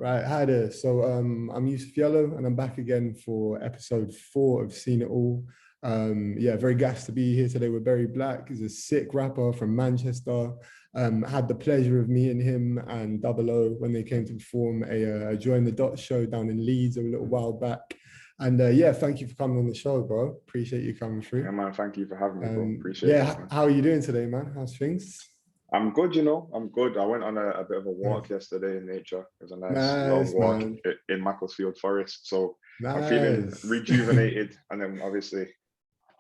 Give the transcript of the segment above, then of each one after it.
Right, hi there. So I'm Yusuf Yellow and I'm back again for episode 4 of Seen It All. Yeah, very gassed to be here today with Berry Blacc. He's a sick rapper from Manchester. Had the pleasure of meeting him and Double O when they came to perform a Join the Dots show down in Leeds a little while back. And yeah, thank you for coming on the show, bro. Appreciate you coming through. Yeah, man, thank you for having me, bro. Appreciate yeah, it, man. how are you doing today, man? How's things? I'm good, I'm good. I went on a bit of a walk yesterday in nature. It was a nice long Nice, walk man. in Macclesfield Forest. So I'm feeling Nice. rejuvenated. And then obviously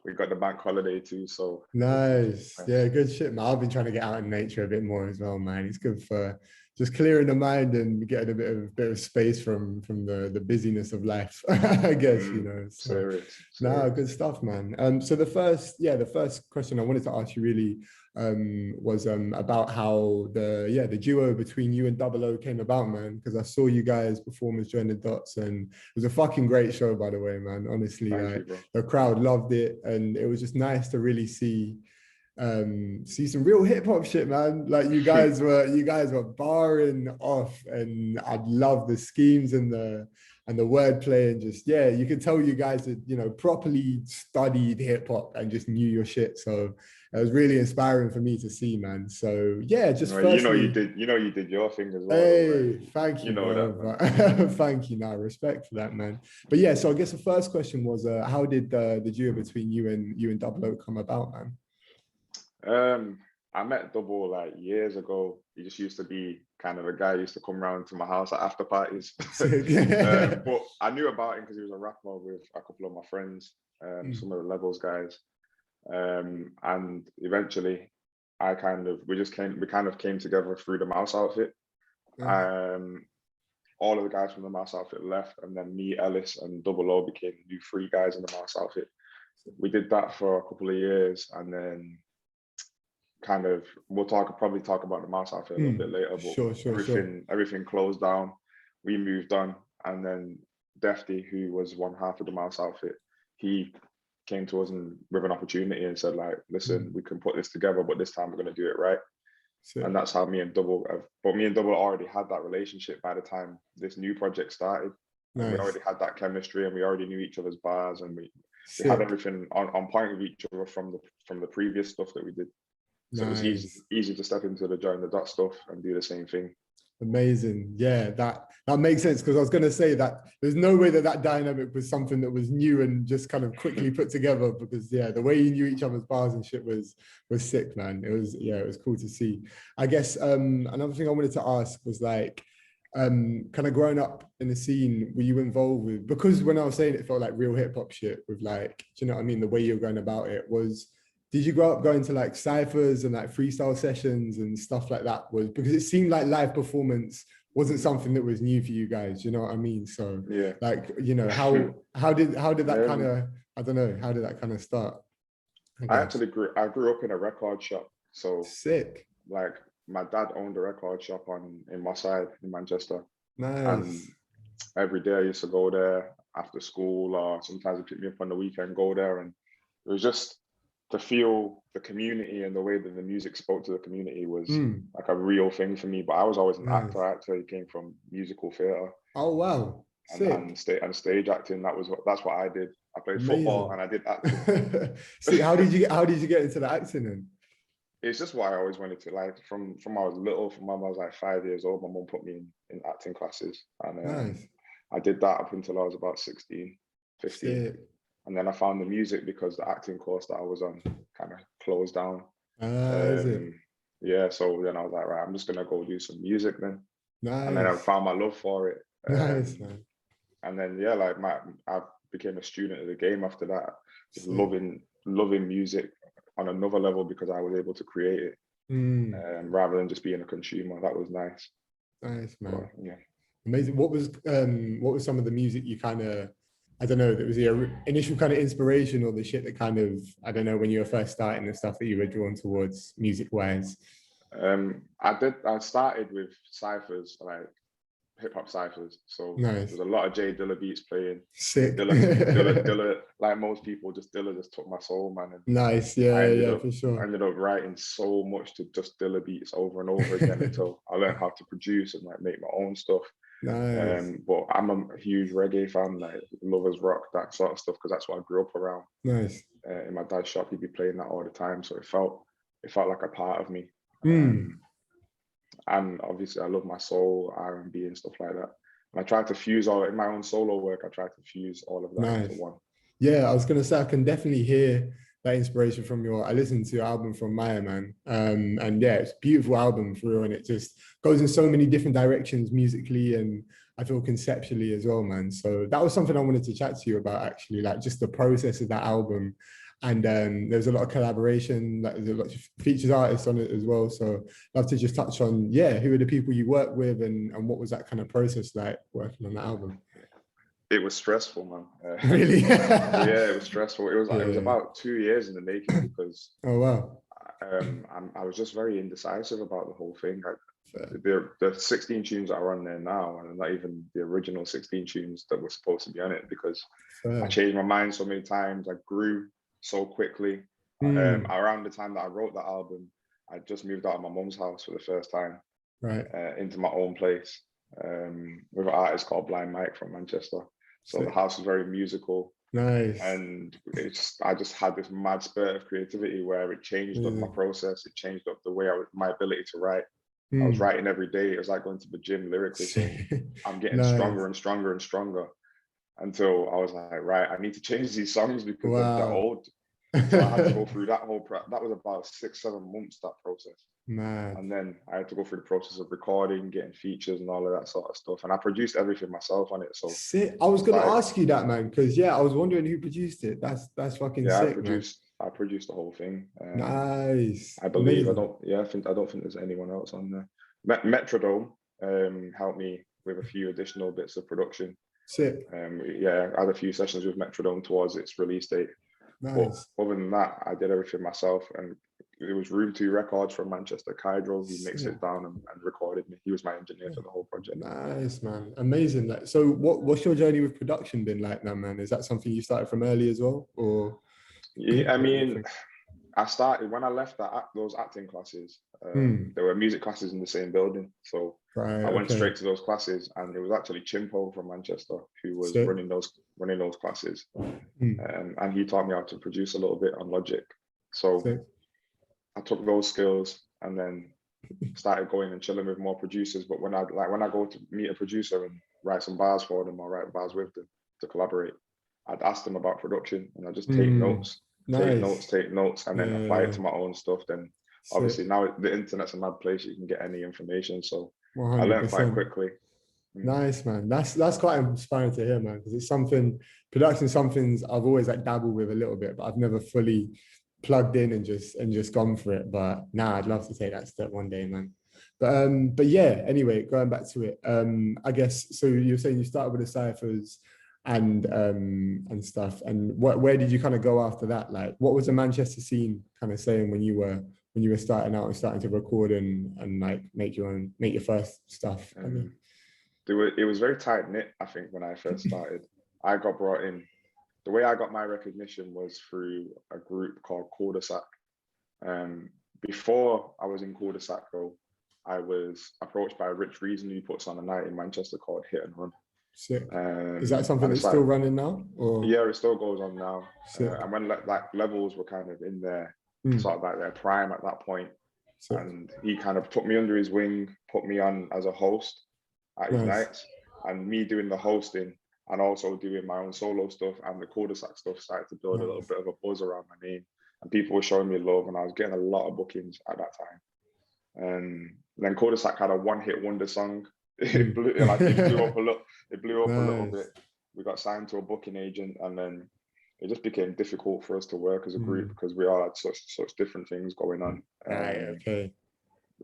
we got the bank holiday too. So Nice. nice. Yeah, good shit, man. I've been trying to get out in nature a bit more as well, man. It's good for just clearing the mind and getting a bit of space from the busyness of life, I guess, you know. So Serious. no, good stuff, man. So the first question I wanted to ask you really was about how the duo between you and Double O came about, man, because I saw you guys perform as Join the Dots and it was a fucking great show, by the way, man. Honestly, Thank like you, bro. the crowd loved it and it was just nice to really see some real hip hop shit, man. Like you guys were barring off, and I love the schemes and the wordplay, and just yeah, you could tell you guys had properly studied hip hop and just knew your shit. So it was really inspiring for me to see, man. So yeah, just Well, firstly, you did your thing as well. hey, thank you, bro. That, thank you. Now, respect for that, man. But yeah, so I guess the first question was, how did the duo between you and Double O come about, man? I met Double like years ago. He just used to be kind of a guy who used to come around to my house at after parties. But I knew about him because he was a rapper with a couple of my friends, some of the Levels guys. And eventually we kind of came together through the Mouse outfit. All of the guys from the Mouse outfit left, and then me, Ellis, and Double O became new 3 guys in the Mouse outfit. We did that for a couple of years, and then kind of probably talk about the Mouse outfit a little bit later, but everything closed down. We moved on, and then Defty, who was one half of the Mouse outfit, he came to us with an opportunity and said, like, listen, we can put this together, but this time we're going to do it right. And that's how me and Double already had that relationship by the time this new project started. Nice. We already had that chemistry, and we already knew each other's bars, and we had everything on point with each other from the previous stuff that we did. So nice. It was easy to step into the Join the Dot stuff and do the same thing. Amazing. Yeah, that makes sense, because I was going to say that there's no way that dynamic was something that was new and just kind of quickly put together, because yeah, the way you knew each other's bars and shit was sick, man. It was cool to see. I guess another thing I wanted to ask was like, kind of growing up in the scene, were you involved with, because when I was saying it felt like real hip hop shit with like, do you know what I mean? The way you're going about it did you grow up going to like cyphers and like freestyle sessions and stuff like that? Because it seemed like live performance wasn't something that was new for you guys, you know what I mean? So yeah, like, how did that kind of, I don't know, how did that kind of start? I grew up in a record shop. So sick. Like my dad owned a record shop in Moss Side in Manchester. Nice. And every day I used to go there after school, or sometimes he picked me up on the weekend, go there, and it was just to feel the community, and the way that the music spoke to the community was like a real thing for me. But I was always an actor. I actually came from musical theatre. Oh wow! And stage acting. That's what I did. I played football and I did acting. See, how did you get into the acting then? It's just what I always wanted to. Like from I was little, from when I was like 5 years old, my mum put me in acting classes, and nice. I did that up until I was about 16, 15. Sick. And then I found the music, because the acting course that I was on kind of closed down. Yeah, so then I was like, right, I'm just gonna go do some music then. Nice. And then I found my love for it. Nice, man. And then yeah, like I became a student of the game after that, just loving music on another level, because I was able to create it rather than just being a consumer. That was nice. Nice, man. But, yeah, amazing. What was some of the music you kind of, I don't know, that was the initial kind of inspiration, or the shit that kind of, I don't know, when you were first starting, the stuff that you were drawn towards music-wise? I started with cyphers, like hip-hop cyphers. So nice. There's a lot of J Dilla beats playing. Sick. Dilla, like most people, Dilla just took my soul, man. And nice, yeah, for sure. I ended up writing so much to just Dilla beats over and over again until I learned how to produce and like make my own stuff. Nice, But I'm a huge reggae fan, like lovers rock, that sort of stuff, because that's what I grew up around. nice. In my dad's shop, he'd be playing that all the time, so it felt like a part of me. Mm. And obviously, I love my soul, R&B, and stuff like that. And I try to fuse all in my own solo work. I try to fuse all of that into Nice. one. Yeah, I was gonna say I can definitely hear that inspiration from your. I listened to your album from Maya, man, and yeah, it's a beautiful album for real, and it just goes in so many different directions musically and I feel conceptually as well, man. So that was something I wanted to chat to you about actually, like just the process of that album. And there's a lot of collaboration, like there's a lot of features artists on it as well. So I'd love to just touch on, yeah, who are the people you work with and what was that kind of process like working on the album? It was stressful, man. Really? Yeah, it was stressful. It was Yeah. about 2 years in the making because Oh wow. I was just very indecisive about the whole thing. Fair. The 16 tunes that are on there now, and not even the original 16 tunes that were supposed to be on it, because I Fair. changed my mind so many times. I grew so quickly. Mm, Around the time that I wrote the album, I just moved out of my mum's house for the first time right. into my own place with an artist called Blind Mike from Manchester. So the Sick. house was very musical, Nice. and I just had this mad spirit of creativity where it changed up my Amazing. process. It changed up the way my ability to write. I was Mm. writing every day. It was like going to the gym lyrically. So Sick. I'm getting Nice. stronger and stronger and stronger until I was like, right, I need to change these songs because they're Wow. old. So I had to go through that whole that was about 6, 7 months, that process. Mad. And then I had to go through the process of recording, getting features and all of that sort of stuff. And I produced everything myself on it. So Sick. I I was gonna started, ask you that, man, because yeah, I was wondering who produced it. That's fucking yeah, sick, man. I produced the whole thing. Nice. I believe Amazing. I don't think there's anyone else on there. Metrodome helped me with a few additional bits of production. Sick. Yeah, I had a few sessions with Metrodome towards its release date. But Nice. other than that, I did everything myself. And it was Room 2 Records from Manchester, Kydro, who mixed Sick. it down and recorded me. He was my engineer for the whole project. Nice, man. Amazing. Like, so what's your journey with production been like now, man? Is that something you started from early as well? Or Yeah, I what do you mean, think? I started when I left those acting classes. Hmm. There were music classes in the same building, so Right, I went okay. straight to those classes, and it was actually Chimpo from Manchester who was Sick. running those classes, Hmm. and he taught me how to produce a little bit on Logic. So Sick. I took those skills and then started going and chilling with more producers. But when I go to meet a producer and write some bars for them or write bars with them to collaborate, I'd ask them about production and I just take Hmm. notes, Nice. take notes, and then apply it Yeah. to my own stuff. Then Sick. obviously now the internet's a mad place; you can get any information. So I learned quite 100%. quickly. Mm. Nice, man. That's quite inspiring to hear, man, because it's something production, some things I've always like dabbled with a little bit, but I've never fully plugged in and just gone for it. But now I'd love to take that step one day, man. But yeah, anyway, going back to it, I guess so you're saying you started with the ciphers and stuff. And where did you kind of go after that? Like what was the Manchester scene kind of saying when you were starting out and starting to record and like make your first stuff? I mean. Um, it was very tight knit. I think when I first started, I got brought in. The way I got my recognition was through a group called Cul-de-sac. Um, Before I was in Cul-de-sac though, I was approached by Rich Reason who puts on a night in Manchester called Hit and Run. Sick. Is that something And that's it's still like, running now? Or yeah, it still goes on now. sick. And when like levels were kind of in their Mm, sort of like their prime at that point, sick. and he kind of took me under his wing, put me on as a host at his Nice. nights, and me doing the hosting and also doing my own solo stuff and the cul-de-sac stuff started to build a little Nice. bit of a buzz around my name, and people were showing me love, and I was getting a lot of bookings at that time. And then cul-de-sac had a one-hit wonder song. It Mm. blew like it blew up a little. It blew up a little bit. Nice. We got signed to a booking agent, and then it just became difficult for us to work as a group Mm. because we all had such different things going on. Right, okay.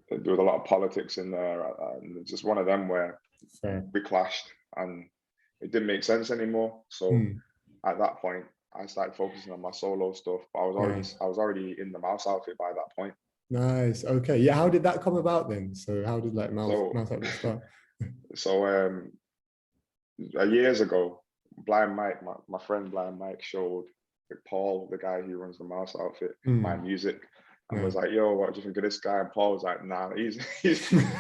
There was a lot of politics in there, and it's just one of them where Fair. we clashed, and it didn't make sense anymore. So Mm. at that point, I started focusing on my solo stuff. But Nice. I was already in the mouse outfit by that point. Nice. Okay. Yeah, how did that come about then? So how did like So mouse outfit start? so years ago, Blind Mike, my friend Blind Mike showed Paul, the guy who runs the mouse outfit, my Mm. music. and was like, yo, what do you think of this guy? And Paul was like, nah, he's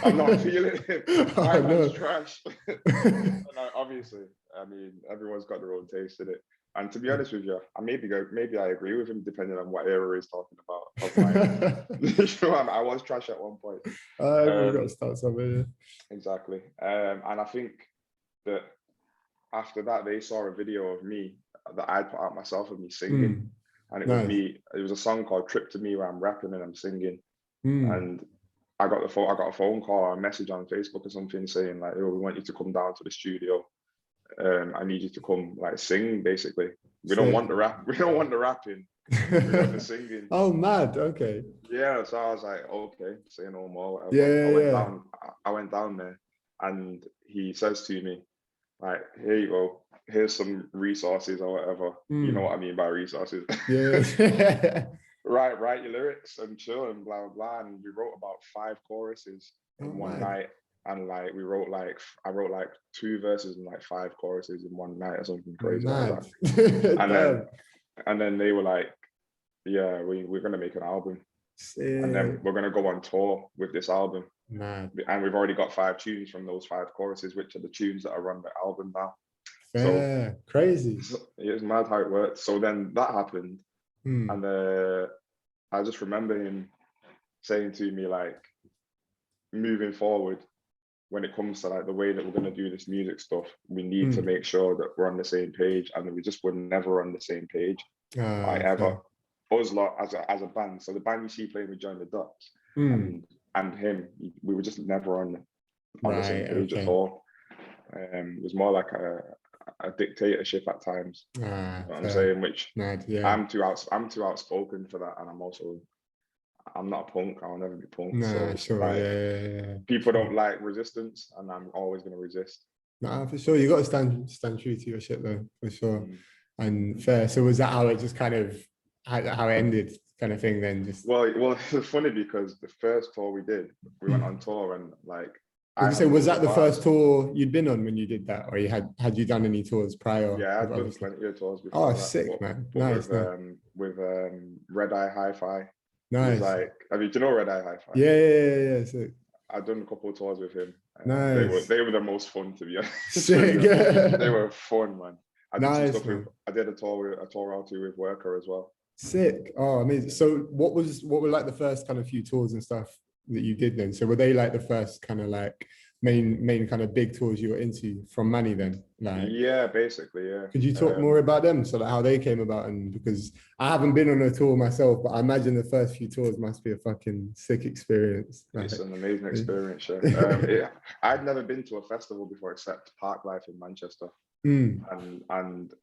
I'm not feeling him. My man's trash. And obviously, I mean, everyone's got their own taste in it. And to be honest with you, maybe I agree with him, depending on what era he's talking about. Of mine. I was trash at one point. We've got to start somewhere. Exactly. And I think that after that, they saw a video of me that I'd put out myself of me singing. And it was me. It was a song called "Trip to Me" where I'm rapping and I'm singing. And I got a phone call or a message on Facebook or something saying like, "Oh, we want you to come down to the studio. I need you to come like sing. Basically, we don't want the rap. We don't want the rapping. We want the singing." Oh, mad. Okay. Yeah. So I was like, okay, say no more. Whatever. Yeah. I went down there, and he says to me, like, "Here you go. Here's some resources or whatever." You know what I mean by resources. Yeah. Write your lyrics and chill and blah, blah, blah. And we wrote about 5 choruses in one night. And like, I wrote like 2 verses and like 5 choruses in one night or something crazy like that. And then they were like, yeah, we're going to make an album. And then we're going to go on tour with this album. Mad. And we've already got 5 tunes from those 5 choruses, which are the tunes that are on the album now. Fair. Crazy. It was mad how it worked. So then that happened. And I just remember him saying to me, like, moving forward, when it comes to like the way that we're going to do this music stuff, we need to make sure that we're on the same page. And we just were never on the same page. Like ever. Us lot as a band. So the band you see playing with Join the Dots and him, we were just never on the same page at all. It was more like a dictatorship at times. You know what I'm saying? Which I'm too outspoken for that, and I'm not a punk. I'll never be punk. People don't like resistance, and I'm always going to resist. Nah, for sure. You got to stand true to your shit though, for sure. And fair. So was that how it just kind of how it ended, kind of thing? Then just well, it's funny because the first tour we did, we went on tour and like. Was that the first tour you'd been on when you did that, or you had you done any tours prior? Yeah, I've done plenty of tours before. Oh, sick, man! Nice. With Red Eye Hi-Fi. Nice. Like, I mean, do you know Red Eye Hi-Fi? Yeah. Sick. I've done a couple of tours with him. Nice. They were the most fun, to be honest. Sick. They were fun, man. I did some stuff I did a tour or two with Worker as well. Sick. Oh, amazing. So what were like the first kind of few tours and stuff that you did then? So were they like the first kind of like main kind of big tours you were into from Manny then? Like, yeah, basically, yeah. Could you talk more about them? So like how they came about, and because I haven't been on a tour myself, but I imagine the first few tours must be a fucking sick experience. It's an amazing experience, yeah. I'd never been to a festival before except Parklife in Manchester. And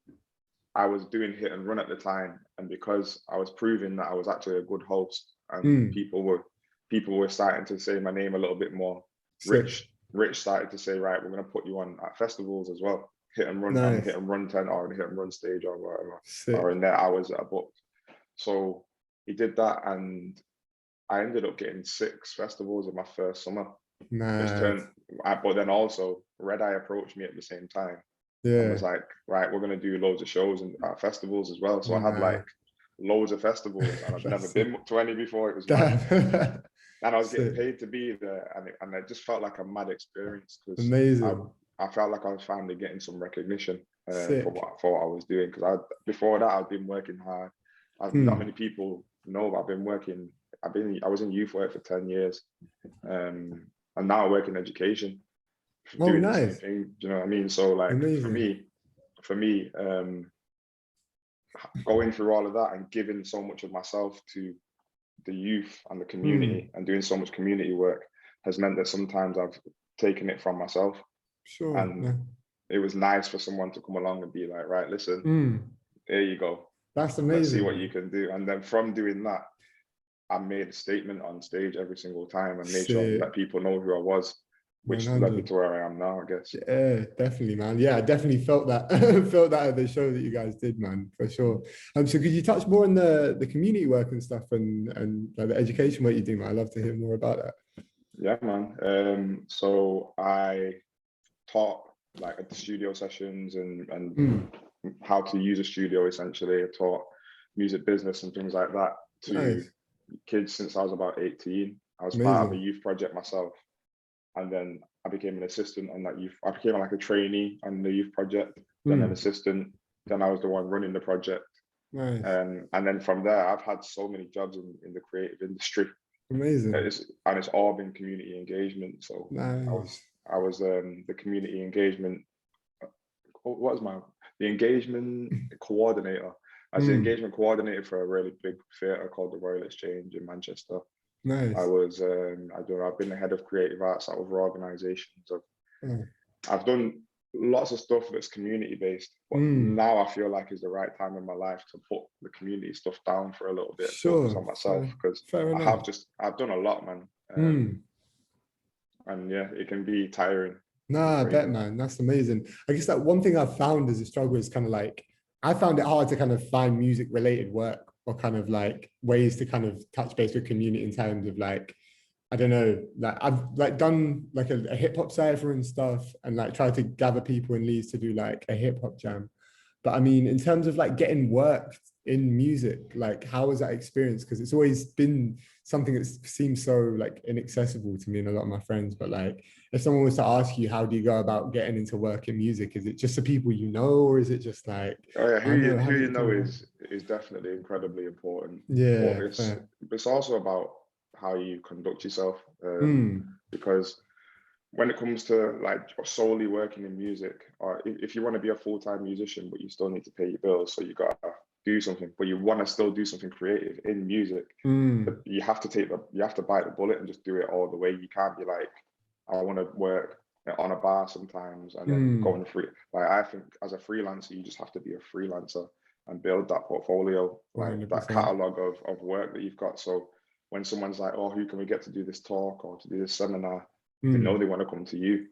I was doing hit and run at the time, and because I was proving that I was actually a good host, and people were starting to say my name a little bit more. Rich started to say, right, we're going to put you on at festivals as well, hit and run, on hit and run tent or hit and run stage or whatever, or in their hours that I booked. So he did that, and I ended up getting 6 festivals in my first summer. But then also Red Eye approached me at the same time. And was like, right, we're going to do loads of shows and festivals as well. So I had like loads of festivals, and I've never been to any before. It was mad. And I was getting paid to be there, and it just felt like a mad experience because I felt like I was finally getting some recognition for what I was doing. Because before that I'd been working hard. Not many people know, but I've been working. I was in youth work for 10 years, and now I work in education. Doing the same thing, do you know what I mean? So like for me, going through all of that and giving so much of myself to the youth and the community and doing so much community work has meant that sometimes I've taken it from myself. And it was nice for someone to come along and be like, right, listen, there you go. That's amazing. Let's see what you can do. And then from doing that, I made a statement on stage every single time and made sure that people know who I was, which 100. Led me to where I am now, I guess. Yeah, definitely, man. Yeah, I definitely felt that felt that at the show that you guys did, man, for sure. So could you touch more on the community work and stuff and like the education work you do, man? I'd love to hear more about that. Yeah, man. So I taught like at the studio sessions and how to use a studio essentially. I taught music business and things like that to kids since I was about 18. I was part of a Amazing. youth project myself, and then I became an assistant on that youth. I became like a trainee on the youth project, then an assistant, then I was the one running the project. Nice. And then from there, I've had so many jobs in the creative industry. Amazing. And it's all been community engagement. So Nice. I was the community engagement. What was the engagement coordinator? I was the engagement coordinator for a really big theatre called the Royal Exchange in Manchester. Nice. I've been the head of creative arts at other organisations. I've done lots of stuff that's community based, but now I feel like is the right time in my life to put the community stuff down for a little bit, focus on myself, because I've done a lot, man. And yeah, it can be tiring. Nah, I bet, man. That's amazing. I guess that one thing I've found as a struggle is kind of like, I found it hard to kind of find music related work or kind of like ways to kind of touch base with community in terms of like, I don't know, like I've like done like a hip hop cipher and stuff and like tried to gather people in Leeds to do like a hip hop jam. But I mean, in terms of like getting work in music, like how was that experience? Because it's always been something that seems so like inaccessible to me and a lot of my friends. But like, if someone was to ask you, how do you go about getting into work in music? Is it just the people you know, or is it just like, oh yeah, who you know is definitely incredibly important. Yeah, but it's also about how you conduct yourself, because when it comes to like solely working in music, or if you want to be a full-time musician but you still need to pay your bills, so you gotta do something, but you want to still do something creative in music, but you have to bite the bullet and just do it all the way. You can't be like, I want to work on a bar sometimes and then go on free. Like I think as a freelancer, you just have to be a freelancer and build that portfolio, like 100%. that catalog of work that you've got. So when someone's like, oh, who can we get to do this talk or to do this seminar, they know they want to come to you.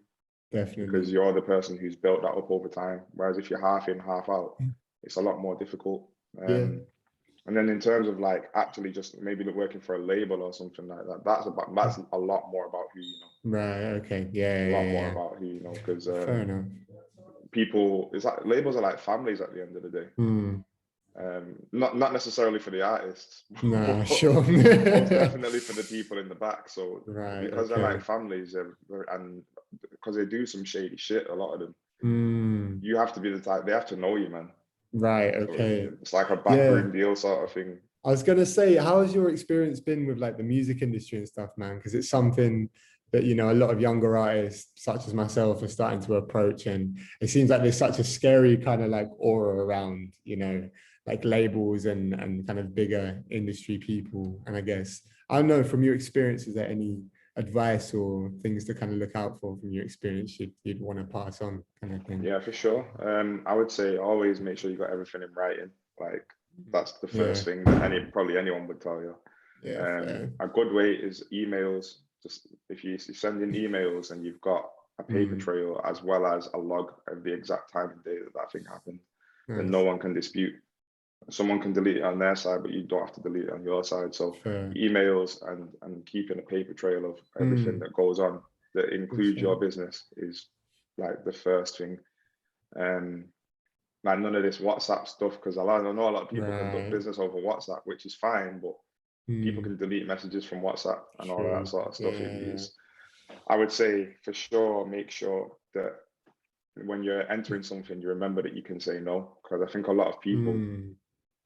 Definitely. Because you're the person who's built that up over time. Whereas if you're half in, half out, it's a lot more difficult. And then in terms of like actually just maybe working for a label or something like that, that's a lot more about who you know. Right. Okay. Yeah. A lot more about who you know, because fair enough. it's like labels are like families at the end of the day. Not necessarily for the artists, nah, sure. most definitely for the people in the back. So because they're like families, and because they do some shady shit, a lot of them, you have to be the type, they have to know you, man. Right. Okay. So it's like a backroom deal sort of thing. I was gonna say, how has your experience been with like the music industry and stuff, man? Because it's something that, you know, a lot of younger artists such as myself are starting to approach, and it seems like there's such a scary kind of like aura around, you know, like labels and kind of bigger industry people. And I guess, I don't know, from your experience, is there any advice or things to kind of look out for from your experience you'd want to pass on, kind of thing? Yeah, for sure. I would say always make sure you got everything in writing. Like that's the first thing that probably anyone would tell you. A good way is emails. Just if you send in emails and you've got a paper trail as well as a log of the exact time and day that thing happened, then no one can dispute. Someone can delete it on their side, but you don't have to delete it on your side. So emails and keeping a paper trail of everything that goes on that includes your business is like the first thing. Like none of this WhatsApp stuff, because I know a lot of people conduct business over WhatsApp, which is fine, but people can delete messages from WhatsApp and all that sort of stuff. I would say for sure, make sure that when you're entering something, you remember that you can say no, because I think a lot of people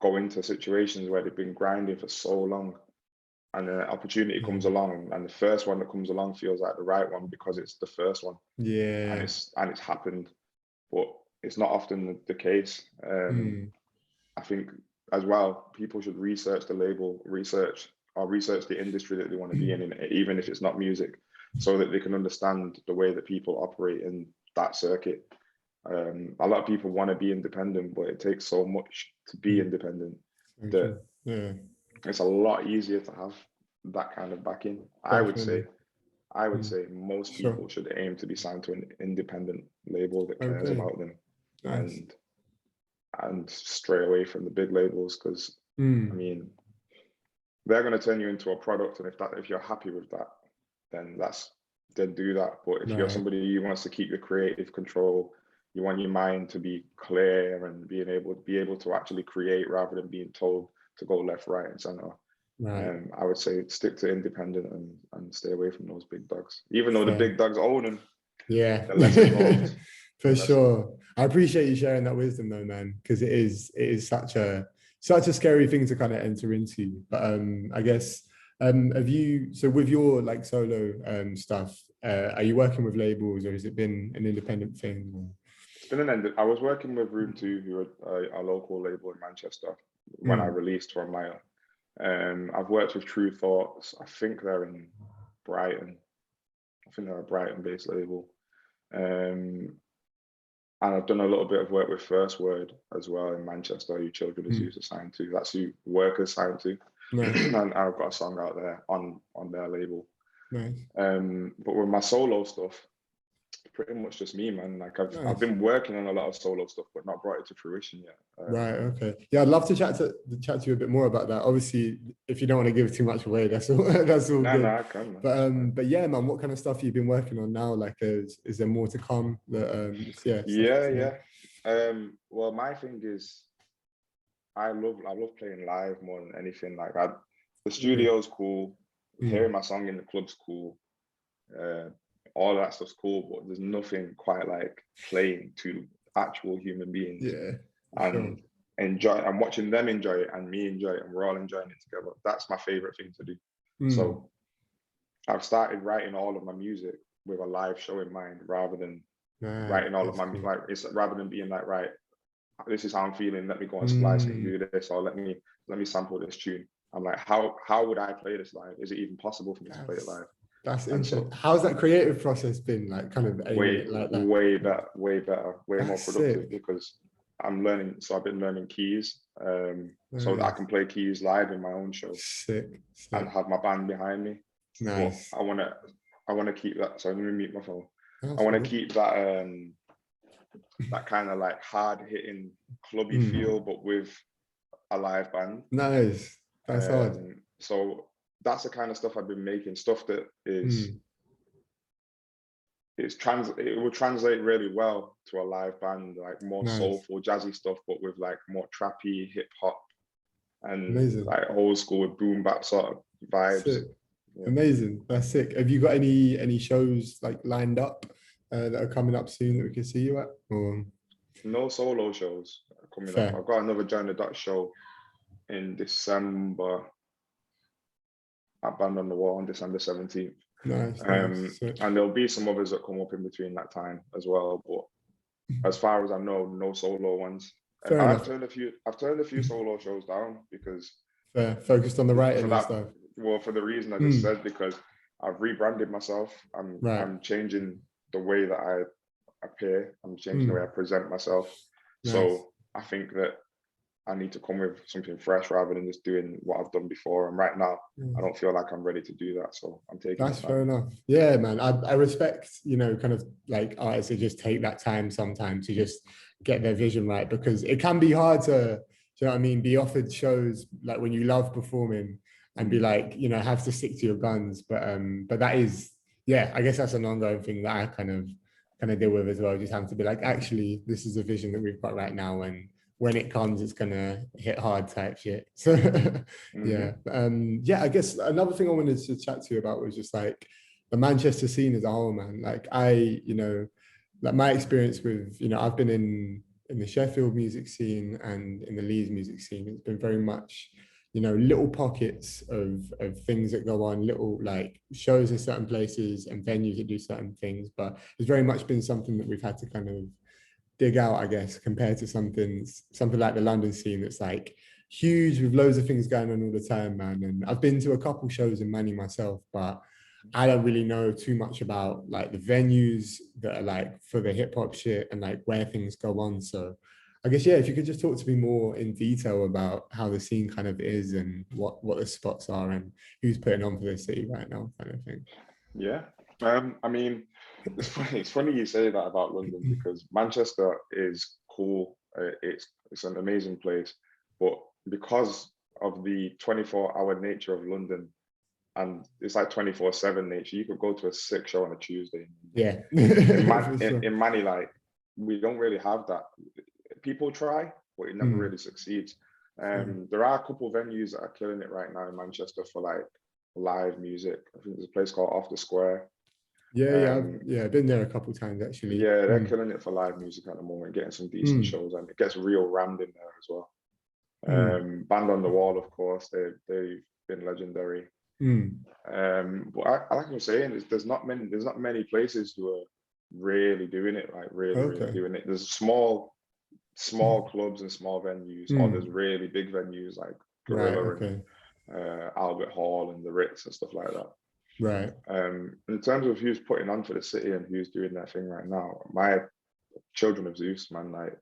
go into situations where they've been grinding for so long and an opportunity comes along and the first one that comes along feels like the right one because it's the first one. And it's happened, but it's not often the case. I think as well, people should research the label, research the industry that they want to be in, even if it's not music, so that they can understand the way that people operate in that circuit. A lot of people want to be independent, but it takes so much to be independent that it's a lot easier to have that kind of backing. I would say most people should aim to be signed to an independent label that cares about them, and stray away from the big labels, because I mean, they're going to turn you into a product, and if you're happy with that, then do that. But if you're somebody who wants to keep your creative control, you want your mind to be clear and be able to actually create rather than being told to go left, right, and center, Right. I would say stick to independent and stay away from those big dogs. Even though the Fair. big dogs own them, Yeah. they're less involved. For sure. I appreciate you sharing that wisdom though, man, because it is such a scary thing to kind of enter into. But I guess have you, so with your like solo stuff, are you working with labels or has it been an independent thing? Or? It's been an end. I was working with Room 2, who are a local label in Manchester, when I released from my I've worked with True Thoughts. I think they're in Brighton. I think they're a Brighton-based label. And I've done a little bit of work with First Word as well in Manchester, who Children of Zeus are signed to. That's who Workers signed to. Nice. And I've got a song out there on their label. Nice. But with my solo stuff, pretty much just me, man. Like I've Nice. been working on a lot of solo stuff, but not brought it to fruition yet. Right. Okay. Yeah, I'd love to chat to you a bit more about that. Obviously, if you don't want to give too much away, that's all. That's all good. No, I can, man. But yeah, man, what kind of stuff you've been working on now? Like, is there more to come? That Yeah. Well, my thing is, I love playing live more than anything. Like the studio's cool. Hearing my song in the club's cool. All that stuff's cool, but there's nothing quite like playing to actual human beings. Yeah. And enjoy and watching them enjoy it and me enjoy it and we're all enjoying it together. That's my favorite thing to do. So I've started writing all of my music with a live show in mind rather than writing all of my like it's rather than being like, right, this is how I'm feeling, let me go and splice and do this, or let me sample this tune. I'm like, how would I play this live? Is it even possible for me to play it live? That's interesting. How's that creative process been like, kind of aiming it like that? Way better, way more productive sick. because I'm learning. So I've been learning keys, so that I can play keys live in my own show. Sick. And have my band behind me. Nice. But I wanna keep that. So let me mute my phone. That's I want to cool. keep that that kind of like hard hitting clubby feel, but with a live band. Nice. That's hard. So that's the kind of stuff I've been making. Stuff that is it will translate really well to a live band, like more soulful, jazzy stuff, but with like more trappy hip hop and like old school boom bap sort of vibes. Yeah. Amazing. That's sick. Have you got any shows like lined up that are coming up soon that we can see you at? Or? No solo shows coming up. I've got another Join the Dots show in December at Band on the Wall on December 17th. Nice. And there'll be some others that come up in between that time as well. But as far as I know, no solo ones. I've turned a few solo shows down because focused on the writing and stuff. Well, for the reason I just said, because I've rebranded myself. I'm changing the way that I appear. I'm changing the way I present myself. So I think that I need to come with something fresh rather than just doing what I've done before. And right now, I don't feel like I'm ready to do that. So I'm taking That's fair enough. Yeah, man. I respect, kind of like artists that just take that time sometimes to just get their vision right, because it can be hard to, do you know what I mean, be offered shows like when you love performing and be like, have to stick to your guns. But that is, I guess that's an ongoing thing that I kind of deal with as well. Just having to be like, actually, this is a vision that we've got right now, and when it comes, it's gonna hit hard type shit. So I guess another thing I wanted to chat to you about was just like the Manchester scene as a whole, man. Like like my experience with, I've been in the Sheffield music scene and in the Leeds music scene. It's been very much, little pockets of things that go on, little like shows in certain places and venues that do certain things, but it's very much been something that we've had to kind of dig out, I guess, compared to something like the London scene that's like huge with loads of things going on all the time, man. And I've been to a couple shows in Manny myself, but I don't really know too much about like the venues that are like for the hip hop shit and like where things go on. So I guess, if you could just talk to me more in detail about how the scene kind of is and what the spots are and who's putting on for the city right now, kind of thing. Yeah. I mean, it's funny you say that about London, because Manchester is cool. It's an amazing place, but because of the 24-hour nature of London, and it's like 24/7 nature, you could go to a sick show on a Tuesday. Yeah. in Manny, like we don't really have that. People try, but it never really succeeds. There are a couple of venues that are killing it right now in Manchester for like live music. I think there's a place called Off the Square. I've been there a couple of times actually. Yeah, they're killing it for live music at the moment, getting some decent shows, and it gets real rammed in there as well. Band on the Wall, of course, they've been legendary. But I like I was saying, there's not many places who are really doing it, like really doing it. There's small clubs and small venues, or there's really big venues like Gorilla and Albert Hall and the Ritz and stuff like that. Right. In terms of who's putting on for the city and who's doing their thing right now, my Children of Zeus, man, like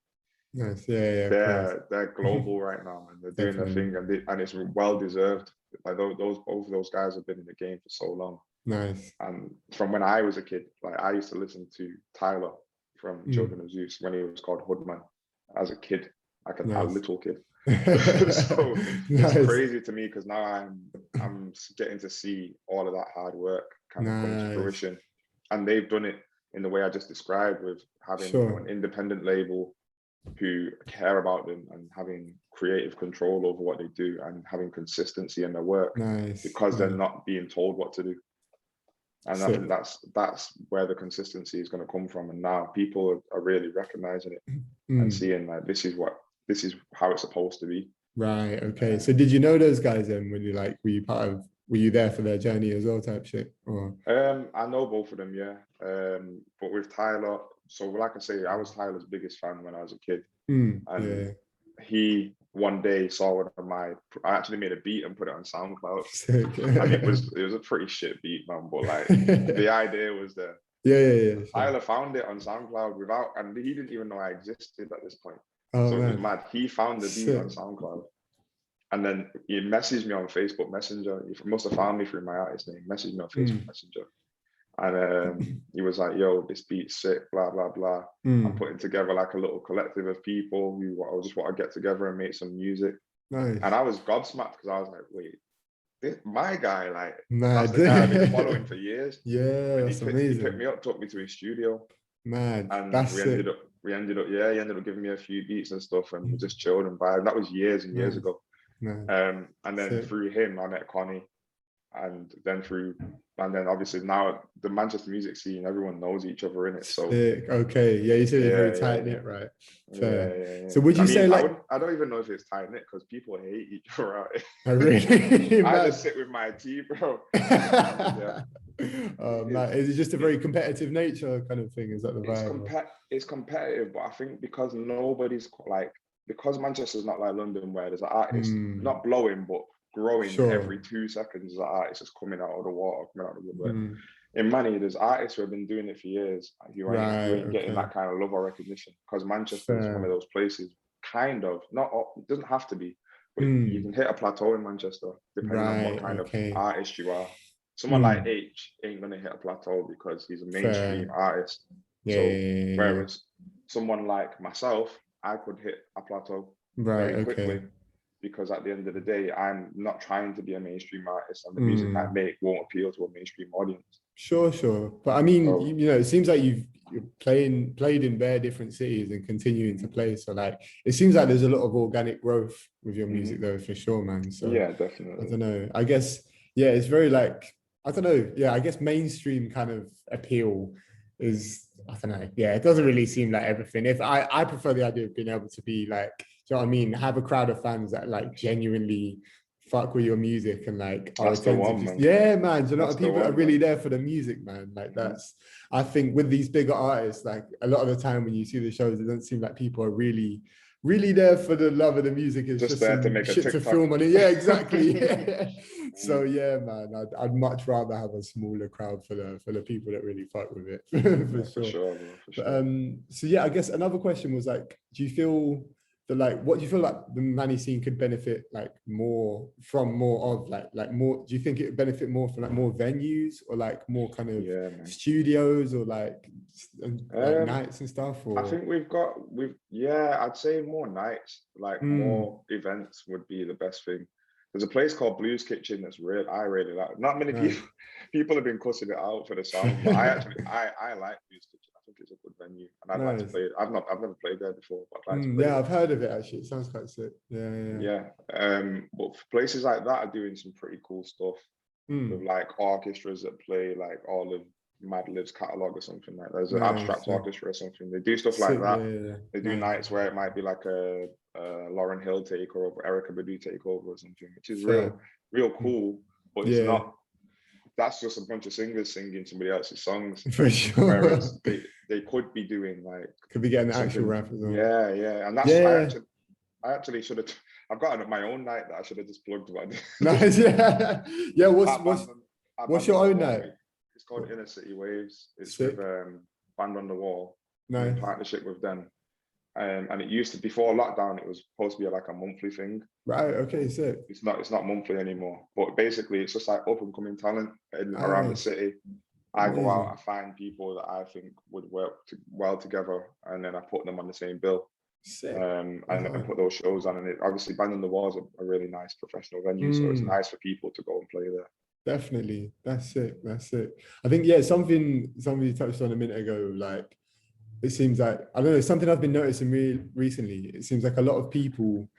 nice. they're global right now, man. They're doing their thing, and it's well deserved. Like both of those guys have been in the game for so long. Nice. And from when I was a kid, like I used to listen to Tyler from Children of Zeus when he was called Hoodman as a kid, like a little kid. So it's crazy to me because now I'm getting to see all of that hard work kind of come to fruition, and they've done it in the way I just described, with having an independent label who care about them and having creative control over what they do and having consistency in their work because they're not being told what to do. And I think that's where the consistency is going to come from. And now people are really recognizing it and seeing like this is how it's supposed to be. Right. Okay. So did you know those guys then when you like, were you there for their journey as well type shit? Or I know both of them, yeah. But with Tyler, so like I say, I was Tyler's biggest fan when I was a kid. And he one day saw one of I actually made a beat and put it on SoundCloud. And it was a pretty shit beat, man. But like the idea was there. Yeah. Tyler found it on SoundCloud and he didn't even know I existed at this point. Oh, so man. It was mad. He found the beat on SoundCloud. And then he messaged me on Facebook Messenger. He must have found me through my artist name. Messaged me on Facebook Messenger. And he was like, yo, this beat's sick, blah, blah, blah. I'm putting together like a little collective of people who just want to get together and make some music. Nice. And I was gobsmacked because I was like, wait, my guy, like, that's the guy I've been following for years. Yeah, that's amazing. He picked me up, took me to his studio. Man, and that's he ended up giving me a few beats and stuff, and we just chilled and vibed. That was years and years ago. And then through him, I met Connie. And then obviously now the Manchester music scene, everyone knows each other in it. So okay, yeah, you said it's very tight knit, right? Fair. So would you say like I don't even know if it's tight knit because people hate each other out. Oh, really? I just sit with my tea, bro. Is it just a very competitive nature kind of thing? Is that the vibe? It's competitive, but I think because because Manchester's not like London where there's an artist not blowing but growing every 2 seconds, as an artist is coming out of the water, coming out of the woodwork. In Manny, there's artists who have been doing it for years who ain't getting that kind of love or recognition because Manchester is one of those places, kind of, it doesn't have to be, but you can hit a plateau in Manchester depending on what kind of artist you are. Someone like H ain't gonna hit a plateau because he's a mainstream artist. Whereas someone like myself, I could hit a plateau very quickly. Because at the end of the day, I'm not trying to be a mainstream artist, and the music I make won't appeal to a mainstream audience. Sure. But I mean, it seems like you've played in bare different cities and continuing to play. So like, it seems like there's a lot of organic growth with your music though, for sure, man. So yeah, definitely. I don't know. I guess, it's very like, I don't know. Yeah, I guess mainstream kind of appeal is, I don't know. Yeah, it doesn't really seem like everything. If I prefer the idea of being able to be like, do you know what I mean? Have a crowd of fans that like genuinely fuck with your music and like that's the one, man. Yeah, man. A lot of people are really there for the music, man. Like that's, I think with these bigger artists, like a lot of the time when you see the shows, it doesn't seem like people are really there for the love of the music. It's just there to make shit to film on it. Yeah, exactly. So yeah, man, I'd much rather have a smaller crowd for the people that really fuck with it. For sure. So yeah, I guess another question was like, do you feel that like, what do you feel like the Manny scene could benefit like more from more? Do you think it would benefit more from like more venues or like more kind of studios or like nights and stuff? Or I think I'd say more nights, like more events would be the best thing. There's a place called Blues Kitchen that's I really like. Not many people have been cussing it out for the sound, but I like Blues Kitchen. I think it's a good venue, and I'd like to Nice. play it. I've never played there before, but I'd like to play Yeah, it. I've heard of it actually. It sounds quite sick. Yeah. But places like that are doing some pretty cool stuff with like orchestras that play like all of Madlib's catalog or something like that. There's an abstract orchestra or something. They do stuff like Sick, that. yeah. They do nights where it might be like a Lauren Hill takeover, Erica Badu takeover or something, which is real cool. But it's not. That's just a bunch of singers singing somebody else's songs. For sure. Whereas they could be doing like could be getting the actual rap as well. Yeah. And that's I actually should have. I've got my own night that I should have just plugged. Nice, yeah. What's your own night? It's called Inner City Waves. It's sick. with Band on the Wall. Nice. In partnership with them. And it used to, before lockdown, it was supposed to be like a monthly thing. Right. Okay. Sick. It's not monthly anymore. But basically, it's just like up and coming talent around the city. I go out, I find people that I think would work well together, and then I put them on the same bill. Sick. And put those shows on. And it, obviously, Band on the Wall is a really nice professional venue, so it's nice for people to go and play there. Definitely. That's it. I think, something you touched on a minute ago, like, it seems like, I don't know, something I've been noticing recently. It seems like a lot of people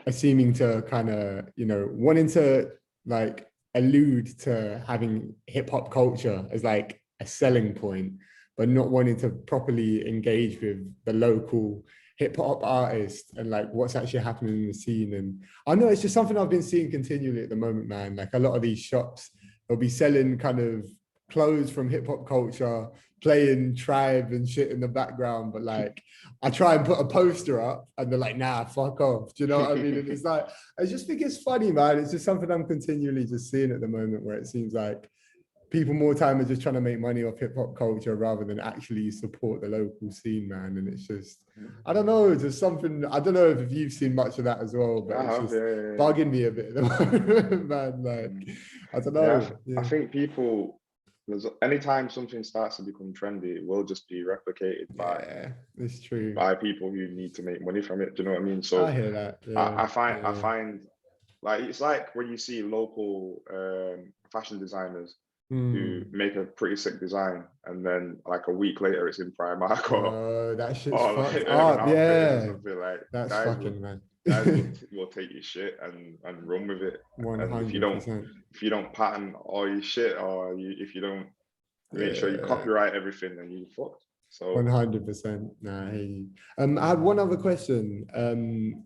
are seeming to kind of, wanting to like allude to having hip hop culture as like a selling point, but not wanting to properly engage with the local hip hop artist and like what's actually happening in the scene. And I know it's just something I've been seeing continually at the moment, man. Like a lot of these shops, they'll be selling kind of clothes from hip hop culture, playing Tribe and shit in the background, but like I try and put a poster up and they're like, nah, fuck off. Do you know what I mean? And it's like, I just think it's funny, man. It's just something I'm continually just seeing at the moment, where it seems like people more time are just trying to make money off hip hop culture rather than actually support the local scene, man. And it's just, I don't know, just something, I don't know if you've seen much of that as well, but it's just bugging me a bit at the moment, man. Like, I don't know. I think people, anytime something starts to become trendy, it will just be replicated by it's true, by people who need to make money from it. Do you know what I mean? So I hear that. I find like, it's like when you see local fashion designers who make a pretty sick design, and then like a week later it's in Primark or that shit's like fucked up. Like, that's fucking, man. Guys will take your shit and run with it. 100%. And if you don't pattern all your shit, or if you don't make sure you copyright everything, then you fucked. So 100%. Nah, I hear you. I had one other question.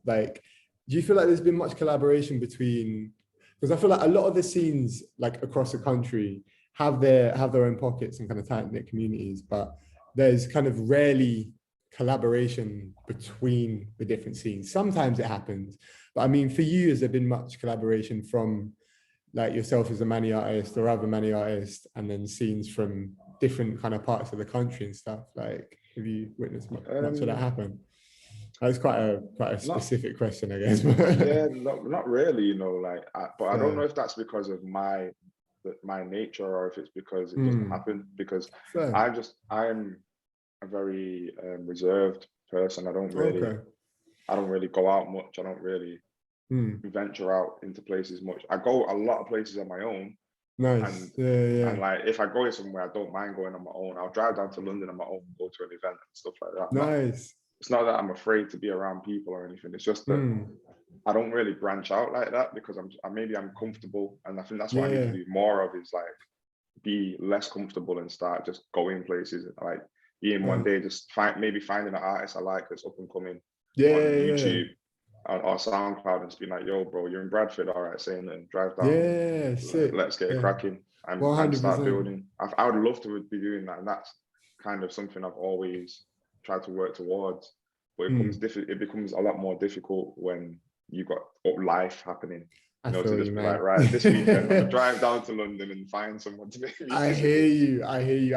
Like, do you feel like there's been much collaboration between? Because I feel like a lot of the scenes, like across the country, have their own pockets and kind of tight knit communities, but there's kind of rarely collaboration between the different scenes. Sometimes it happens, but I mean, for you, has there been much collaboration from like yourself as a Mani artist or other Mani artists, and then scenes from different kind of parts of the country and stuff? Like, have you witnessed much of that happen? That's quite a specific question, I guess. Not really, like, but I don't know if that's because of my nature, or if it's because it doesn't happen, because I'm a very reserved person. I don't really go out much. I don't really venture out into places much. I go a lot of places on my own. Nice. And like, if I go somewhere, I don't mind going on my own. I'll drive down to London on my own, go to an event and stuff like that. Nice. It's not that I'm afraid to be around people or anything. It's just that I don't really branch out like that, because I'm comfortable, and I think that's what I need to do more of, is like be less comfortable and start just going places, like being one day just finding an artist I like that's up and coming on YouTube or SoundCloud, and just be like, yo, bro, you're in Bradford, all right, saying that, drive down, let's get it cracking and start building. I would love to be doing that, and that's kind of something I've always tried to work towards, but it becomes a lot more difficult when you've got life happening. To just be like, right, this weekend I'm gonna drive down to London and find someone to make music. I hear you.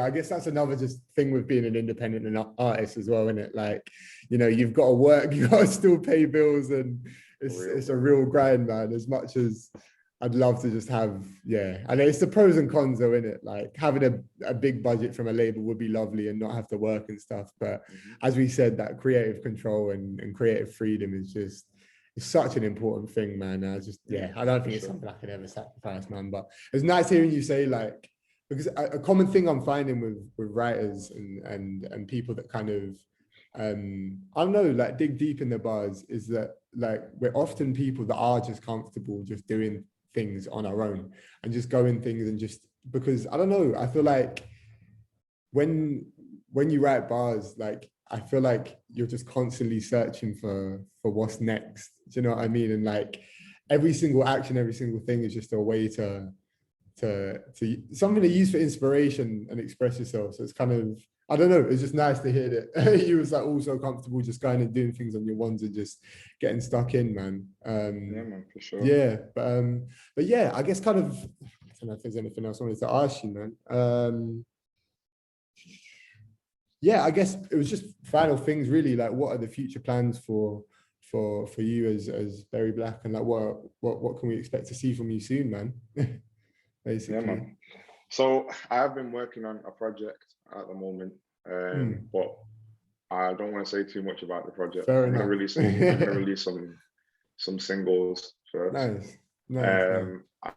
I guess that's another just thing with being an independent artist as well, isn't it? Like, you've got to work, you got to still pay bills, and it's a real grind, man. As much as I'd love to just have, and it's the pros and cons though, isn't it? Like, having a big budget from a label would be lovely and not have to work and stuff. But as we said, that creative control and creative freedom is just, it's such an important thing, man. I don't think it's something I could ever sacrifice, man. But it's nice hearing you say, like, because a common thing I'm finding with writers and people that kind of I don't know, like dig deep in their bars, is that like we're often people that are just comfortable just doing things on our own and just going things and just because I don't know, I feel like when you write bars, like I feel like you're just constantly searching for what's next. Do you know what I mean? And like every single action, every single thing is just a way to something to use for inspiration and express yourself. So it's kind of, I don't know, it's just nice to hear that you was like also comfortable just going and doing things on your ones and just getting stuck in, man. Yeah, man, for sure. Yeah, but yeah, I guess kind of, I don't know if there's anything else I wanted to ask you, man. Yeah, I guess it was just final things really, like what are the future plans for you as Berry Blacc, and like what can we expect to see from you soon, man? Basically. Yeah, man. So I've been working on a project at the moment, but I don't want to say too much about the project. Fair I'm enough. gonna release some singles first. Nice.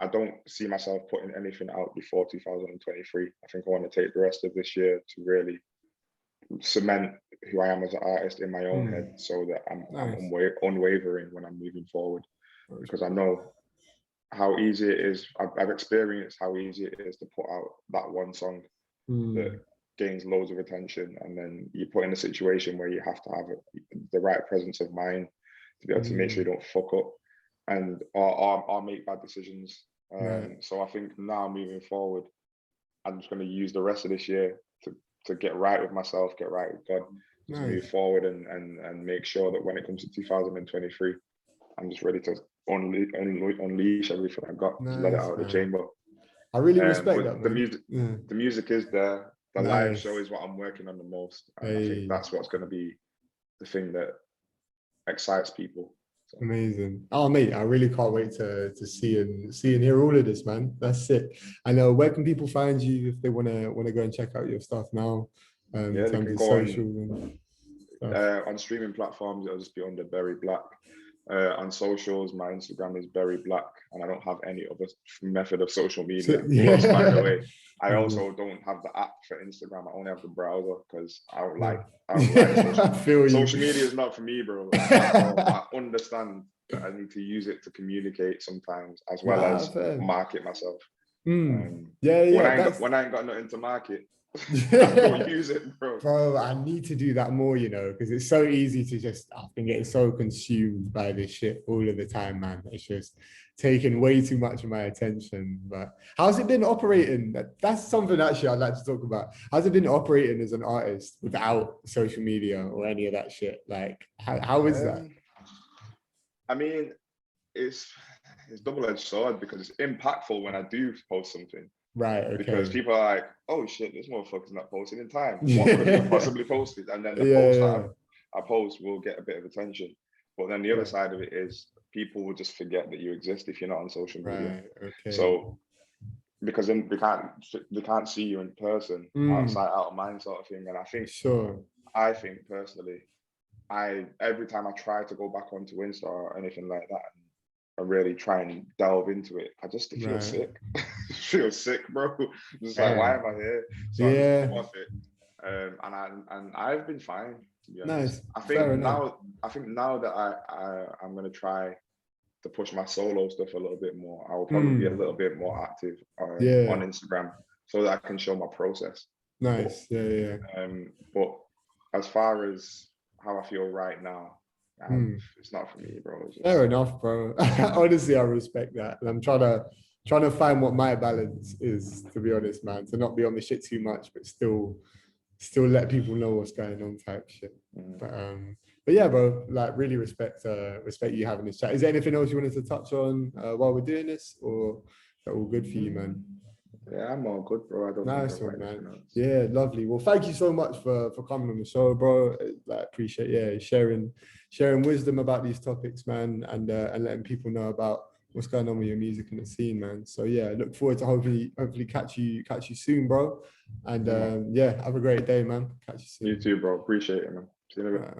I don't see myself putting anything out before 2023. I think I want to take the rest of this year to really cement who I am as an artist in my own head, so that I'm unwavering when I'm moving forward, because I know how easy it is. I've experienced how easy it is to put out that one song that gains loads of attention, and then you put in a situation where you have to have the right presence of mind to be able to make sure you don't fuck up and or make bad decisions. So I think now moving forward, I'm just going to use the rest of this year to get right with myself, get right with God, to move forward and make sure that when it comes to 2023, I'm just ready to unleash everything I got, just let it out of the chamber. I really respect that, man. The music is there. The live show is what I'm working on the most. And I think that's what's going to be the thing that excites people. So. Amazing. Oh mate, I really can't wait to see and hear all of this, man. That's sick. I know, where can people find you if they wanna go and check out your stuff now? Yeah, they can go on streaming platforms. It'll just be under Berry Blacc. On socials, my Instagram is Berry Blacc, and I don't have any other method of social media. Plus, by the way, I also don't have the app for Instagram. I only have the browser because I don't like social media is not for me, bro. I understand that I need to use it to communicate sometimes, as well as market myself. When I ain't got nothing to market, don't use it, bro. I need to do that more, you know, because it's so easy to just, I've been getting so consumed by this shit all of the time, man. It's just taking way too much of my attention. But how's it been operating? That's something actually I'd like to talk about. How's it been operating as an artist without social media or any of that shit? Like, how is that? I mean, it's double-edged sword, because it's impactful when I do post something. Right, okay. Because people are like, oh shit, this motherfucker's not posting in time. What could he have possibly posted? And then the post that I post will get a bit of attention. But then the other side of it is people will just forget that you exist if you're not on social media. Right, okay. So because then they can't see you in person, outside, out of mind sort of thing. And I think I think personally, every time I try to go back onto Insta or anything like that, and really try and delve into it, I just feel sick. Feel sick, bro. Just like, why am I here? So I just come off it, and I've been fine, to be honest. I think now that I'm gonna try to push my solo stuff a little bit more. I will probably be a little bit more active on Instagram, so that I can show my process. Nice. But as far as how I feel right now, it's not for me, bro. Fair enough, bro. Honestly, I respect that. And I'm trying to find what my balance is, to be honest, man. To not be on the shit too much, but still let people know what's going on type shit. But yeah, bro, like really respect you having this chat. Is there anything else you wanted to touch on while we're doing this, or is that all good for you, man? Yeah, I'm all good, bro. I don't nice one, man. Yeah, lovely. Well, thank you so much for coming on the show, bro. I appreciate sharing wisdom about these topics, man, and letting people know about what's going on with your music and the scene, man. So yeah, look forward to hopefully catch you soon, bro. And have a great day, man. Catch you soon. You too, bro. Appreciate it, man. See you in a bit.